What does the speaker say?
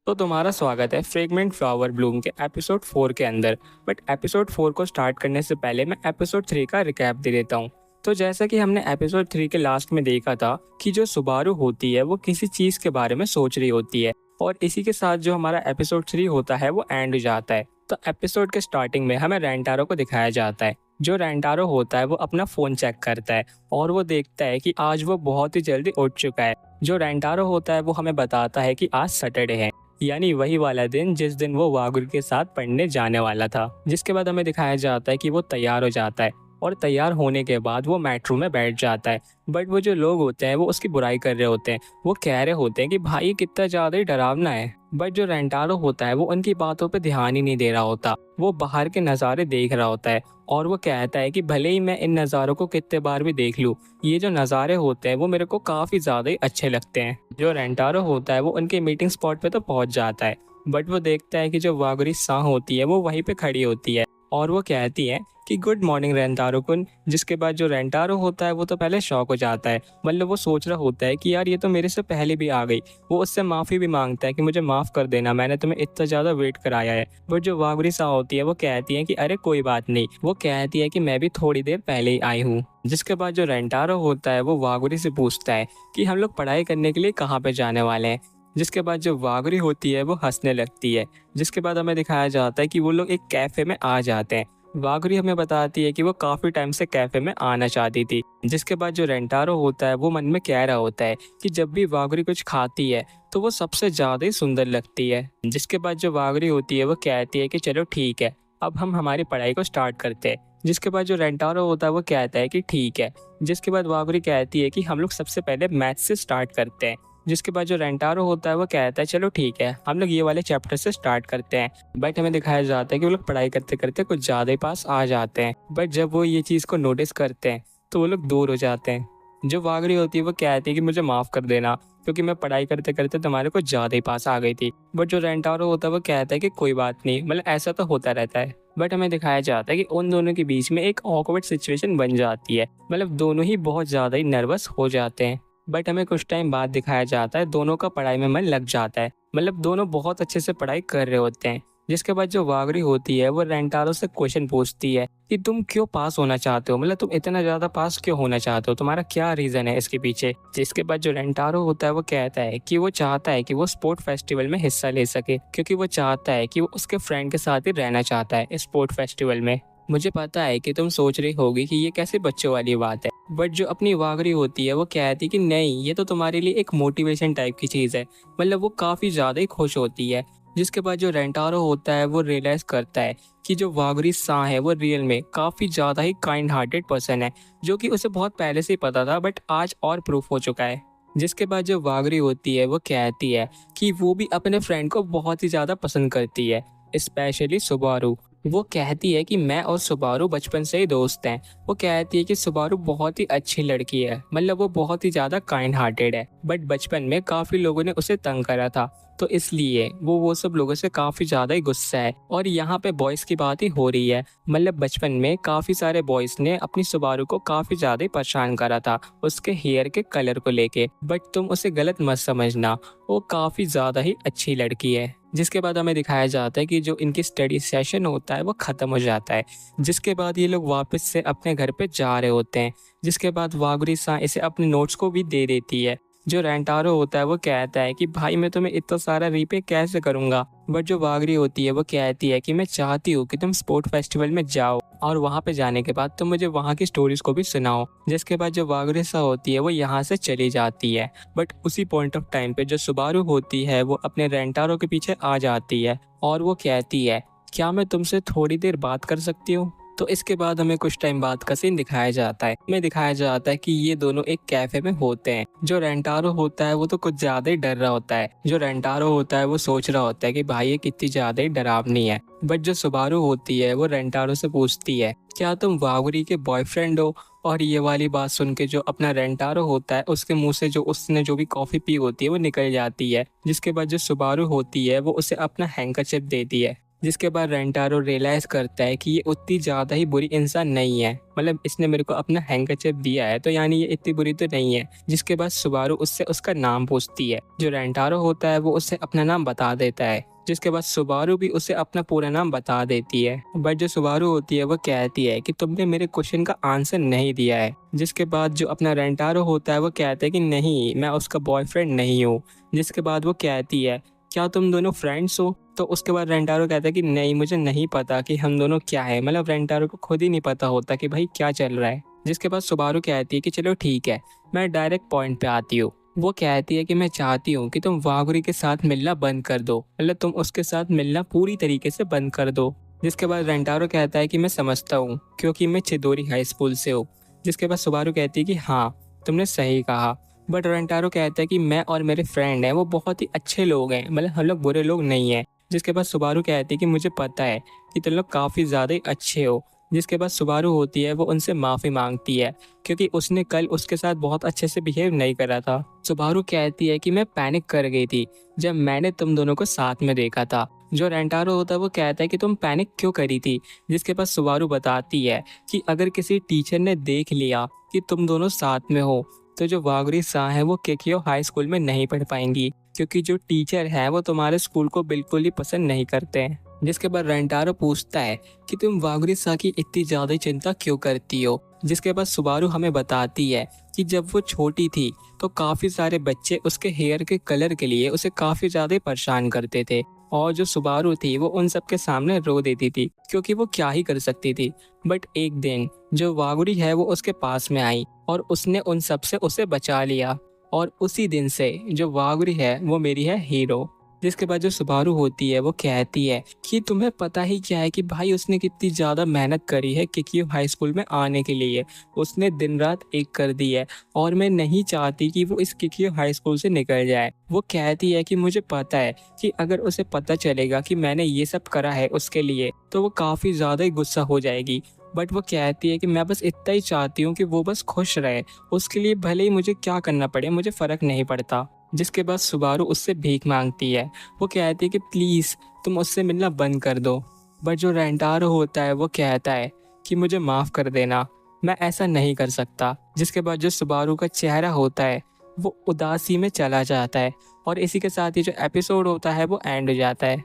तो तुम्हारा स्वागत है फ्रेगमेंट फ्लावर ब्लूम के एपिसोड 4 के अंदर। बट एपिसोड 4 को स्टार्ट करने से पहले मैं एपिसोड 3 का रिकैप दे देता हूँ। तो जैसा कि हमने एपिसोड 3 के लास्ट में देखा था कि जो सुबारू होती है वो किसी चीज़ के बारे में सोच रही होती है, और इसी के साथ जो हमारा एपिसोड 3 होता है वो एंड हो जाता है। तो एपिसोड के स्टार्टिंग में हमें रेंटारो को दिखाया जाता है। जो रेंटारो होता है वो अपना फ़ोन चेक करता है और वो देखता है कि आज वो बहुत ही जल्दी उठ चुका है। जो रेंटारो होता है वो हमें बताता है कि आज सैटरडे है, यानी वही वाला दिन जिस दिन वो वागुर के साथ पढ़ने जाने वाला था। जिसके बाद हमें दिखाया जाता है कि वो तैयार हो जाता है और तैयार होने के बाद वो मेट्रो में बैठ जाता है। बट वो जो लोग होते हैं वो उसकी बुराई कर रहे होते हैं। वो कह रहे होते हैं कि भाई कितना ज़्यादा ही डरावना है। बट जो रेंटारो होता है वो उनकी बातों पे ध्यान ही नहीं दे रहा होता। वो बाहर के नज़ारे देख रहा होता है और वो कहता है कि भले ही मैं इन नज़ारों को कितने बार भी देख लूँ, ये जो नज़ारे होते हैं वो मेरे को काफ़ी ज़्यादा ही अच्छे लगते हैं। जो रेंटारो होता है वो उनके मीटिंग स्पॉट पे तो पहुंच जाता है, बट वो देखता है कि जो वागुरी सा होती है वो वहीं पे खड़ी होती है और वो कहती है कि गुड मॉर्निंग रेंटारो कुन। जिसके बाद जो रेंटारो होता है वो तो पहले शॉक हो जाता है। मतलब वो सोच रहा होता है कि यार ये तो मेरे से पहले भी आ गई। वो उससे माफ़ी भी मांगता है कि मुझे माफ़ कर देना, मैंने तुम्हें इतना ज़्यादा वेट कराया है। बट जो वागुरी सा होती है वो कहती है कि अरे कोई बात नहीं। वो कहती है कि मैं भी थोड़ी देर पहले ही आई हूँ। जिसके बाद जो रेंटारो होता है वो वागुरी से पूछता है कि हम लोग पढ़ाई करने के लिए कहाँ पे जाने वाले हैं। जिसके बाद जो वागुरी होती है वो हंसने लगती है। जिसके बाद हमें दिखाया जाता है कि वो लोग एक कैफ़े में आ जाते हैं। वागुरी हमें बताती है कि वो काफ़ी टाइम से कैफ़े में आना चाहती थी। जिसके बाद जो रेंटारो होता है वो मन में कह रहा होता है कि जब भी वागुरी कुछ खाती है तो वो सबसे ज़्यादा ही सुंदर लगती है। जिसके बाद जो वागुरी होती है वो कहती है कि चलो ठीक है, अब हम हमारी पढ़ाई को स्टार्ट करते हैं। जिसके बाद जो रेंटारो होता है वो कहता है कि ठीक है। जिसके बाद वागुरी कहती है कि हम लोग सबसे पहले मैथ से स्टार्ट करते हैं। जिसके बाद जो रेंटारो होता है वो कहता है चलो ठीक है, हम लोग ये वाले चैप्टर से स्टार्ट करते हैं। बट हमें दिखाया जाता है कि वो लोग पढ़ाई करते करते कुछ ज़्यादा ही पास आ जाते हैं। बट जब वो ये चीज़ को नोटिस करते हैं तो वो लोग दूर हो जाते हैं। जो वागुरी होती है वो कहती है कि मुझे माफ़ कर देना, क्योंकि मैं पढ़ाई करते करते तुम्हारे कुछ ज़्यादा ही पास आ गई थी। बट जो रेंटारो होता है वो कहता है कि कोई बात नहीं, मतलब ऐसा तो होता रहता है। बट हमें दिखाया जाता है कि उन दोनों के बीच में एक ऑकवर्ड सिचुएशन बन जाती है। मतलब दोनों ही बहुत ज़्यादा ही नर्वस हो जाते हैं। बट हमें कुछ टाइम बाद दिखाया जाता है दोनों का पढ़ाई में मन लग जाता है। मतलब दोनों बहुत अच्छे से पढ़ाई कर रहे होते हैं। जिसके बाद जो वागुरी होती है वो रेंटारो से क्वेश्चन पूछती है कि तुम क्यों पास होना चाहते हो, मतलब तुम इतना ज़्यादा पास क्यों होना चाहते हो, तुम्हारा क्या रीज़न है इसके पीछे। जिसके बाद जो रेंटारो होता है वो कहता है कि वो चाहता है कि वो स्पोर्ट फेस्टिवल में हिस्सा ले सके, क्योंकि वो चाहता है कि वो उसके फ्रेंड के साथ ही रहना चाहता है इस स्पोर्ट फेस्टिवल में। मुझे पता है कि तुम सोच रही होगी कि ये कैसे बच्चों वाली बात है, बट जो अपनी वागरी होती है वो कहती है कि नहीं, ये तो तुम्हारे लिए एक मोटिवेशन टाइप की चीज़ है। मतलब वो काफ़ी ज़्यादा ही खुश होती है। जिसके बाद जो रेंटारो होता है वो रियलाइज़ करता है कि जो वागरी सा है वो रियल में काफ़ी ज़्यादा ही काइंड हार्टेड पर्सन है, जो कि उसे बहुत पहले से ही पता था, बट आज और प्रूफ हो चुका है। जिसके बाद जो वागरी होती है वो कहती है कि वो भी अपने फ्रेंड को बहुत ही ज़्यादा पसंद करती है, स्पेशली सुबारू। वो कहती है कि मैं और सुबारू बचपन से ही दोस्त हैं। वो कहती है कि सुबारू बहुत ही अच्छी लड़की है, मतलब वो बहुत ही ज़्यादा काइंड हार्टेड है, बट बचपन में काफ़ी लोगों ने उसे तंग करा था, तो इसलिए वो सब लोगों से काफ़ी ज़्यादा ही गुस्सा है। और यहाँ पे बॉयज़ की बात ही हो रही है। मतलब बचपन में काफ़ी सारे बॉयज़ ने अपनी सुबारू को काफ़ी ज़्यादा ही परेशान करा था उसके हेयर के कलर को लेके, बट तुम उसे गलत मत समझना, वो काफ़ी ज़्यादा ही अच्छी लड़की है। जिसके बाद हमें दिखाया जाता है कि जो इनकी स्टडी सेशन होता है वो ख़त्म हो जाता है। जिसके बाद ये लोग वापस से अपने घर पे जा रहे होते हैं। जिसके बाद वागुरी सा इसे अपने नोट्स को भी दे देती है। जो रेंटारो होता है वो कहता है कि भाई मैं तुम्हें इतना सारा रीपे कैसे करूँगा। बट जो वागरी होती है वो कहती है कि मैं चाहती हूँ कि तुम स्पोर्ट फेस्टिवल में जाओ और वहाँ पे जाने के बाद तुम मुझे वहाँ की स्टोरीज को भी सुनाओ। जिसके बाद जो वागरी सा होती है वो यहाँ से चली जाती है। बट उसी पॉइंट ऑफ टाइम पे जो सुबारू होती है वो अपने रेंटारो के पीछे आ जाती है और वो कहती है क्या मैं तुमसे थोड़ी देर बात कर सकती हूँ। तो इसके बाद हमें कुछ टाइम बाद का सीन दिखाया जाता है। हमें दिखाया जाता है कि ये दोनों एक कैफे में होते हैं। जो रेंटारो होता है वो तो कुछ ज्यादा ही डर रहा होता है। जो रेंटारो होता है वो सोच रहा होता है कि भाई ये कितनी ज्यादा ही डरावनी है। बट जो सुबारू होती है वो रेंटारो से पूछती है क्या तुम वागुरी के बॉयफ्रेंड हो। और ये वाली बात सुन के जो अपना रेंटारो होता है उसके मुंह से जो उसने जो भी कॉफी पी होती है वो निकल जाती है। जिसके बाद जो सुबारू होती है वो उसे अपना हैंकरचिप देती है। जिसके बाद रेंटारो रियलाइज करता है कि ये उतनी ज़्यादा ही बुरी इंसान नहीं है, मतलब इसने मेरे को अपना हैंकरचीफ दिया है तो यानी ये इतनी बुरी तो नहीं है। जिसके बाद सुबारू उससे उसका नाम पूछती है। जो रेंटारो होता है वो उससे अपना नाम बता देता है। जिसके बाद सुबारू भी उसे अपना पूरा नाम बता देती है। बट जो सुबारू होती है वो कहती है कि तुमने मेरे क्वेश्चन का आंसर नहीं दिया है। जिसके बाद जो अपना रेंटारो होता है वो कहता है कि नहीं, मैं उसका बॉयफ्रेंड नहीं हूँ। जिसके बाद वो कहती है क्या तुम दोनों फ्रेंड्स हो? तो उसके बाद रेंटारो कहता है कि नहीं, मुझे नहीं पता कि हम दोनों क्या है, मतलब रेंटारो को खुद ही नहीं पता होता कि भाई क्या चल रहा है। जिसके बाद सुबारू कहती है कि चलो ठीक है, मैं डायरेक्ट पॉइंट पे आती हूँ। वो कहती है कि मैं चाहती हूँ कि तुम वागुरी के साथ मिलना बंद कर दो, मतलब तुम उसके साथ मिलना पूरी तरीके से बंद कर दो। जिसके बाद रेंटारो कहता है कि मैं समझता हूँ क्योंकि मैं चिदोरी हाई स्कूल से हूँ। जिसके बाद सुबारू कहती है कि हाँ, तुमने सही कहा। बट रेंटारो कहता है कि मैं और मेरे फ्रेंड हैं वो बहुत ही अच्छे लोग हैं, मतलब हम लोग बुरे लोग नहीं हैं। जिसके बाद सुबारू कहती है कि मुझे पता है कि तुम लोग काफ़ी ज़्यादा ही अच्छे हो। जिसके बाद सुबारू होती है वो उनसे माफ़ी मांगती है क्योंकि उसने कल उसके साथ बहुत अच्छे से बिहेव नहीं करा था। सुबारू कहती है कि मैं पैनिक कर गई थी जब मैंने तुम दोनों को साथ में देखा था। जो रेंटारो होता है वो कहता है कि तुम पैनिक क्यों करी थी। जिसके बाद सुबारू बताती है कि अगर किसी टीचर ने देख लिया कि तुम दोनों साथ में हो तो जो वागुरी सा है वो केकियो हाई स्कूल में नहीं पढ़ पाएंगी, क्योंकि जो टीचर है वो तुम्हारे स्कूल को बिल्कुल ही पसंद नहीं करते हैं। जिसके बाद रेंटारो पूछता है कि तुम वागुरी सा की इतनी ज्यादा चिंता क्यों करती हो। जिसके बाद सुबारू हमें बताती है कि जब वो छोटी थी तो काफी सारे बच्चे उसके हेयर के कलर के लिए उसे काफी ज्यादा परेशान करते थे, और जो सुबारू थी वो उन सब के सामने रो देती थी क्योंकि वो क्या ही कर सकती थी। बट एक दिन जो वागुरी है वो उसके पास में आई और उसने उन सब से उसे बचा लिया, और उसी दिन से जो वागुरी है वो मेरी है हीरो। जिसके बाद जो सुबारू होती है वो कहती है कि तुम्हें पता ही क्या है कि भाई उसने कितनी ज़्यादा मेहनत करी है किकियो हाई स्कूल में आने के लिए, उसने दिन रात एक कर दी है और मैं नहीं चाहती कि वो इस किकियो हाई स्कूल से निकल जाए। वो कहती है कि मुझे पता है कि अगर उसे पता चलेगा कि मैंने ये सब करा है उसके लिए तो वो काफ़ी ज़्यादा ही गुस्सा हो जाएगी। बट वो कहती है कि मैं बस इतना ही चाहती हूँ कि वो बस खुश रहे, उसके लिए भले ही मुझे क्या करना पड़े मुझे फ़र्क नहीं पड़ता। जिसके बाद सुबारू उससे भीख मांगती है। वो कहती है कि प्लीज़ तुम उससे मिलना बंद कर दो। बट जो रेंटारो होता है वो कहता है कि मुझे माफ़ कर देना, मैं ऐसा नहीं कर सकता। जिसके बाद जो सुबारू का चेहरा होता है वो उदासी में चला जाता है, और इसी के साथ ही जो एपिसोड होता है वो एंड हो जाता है।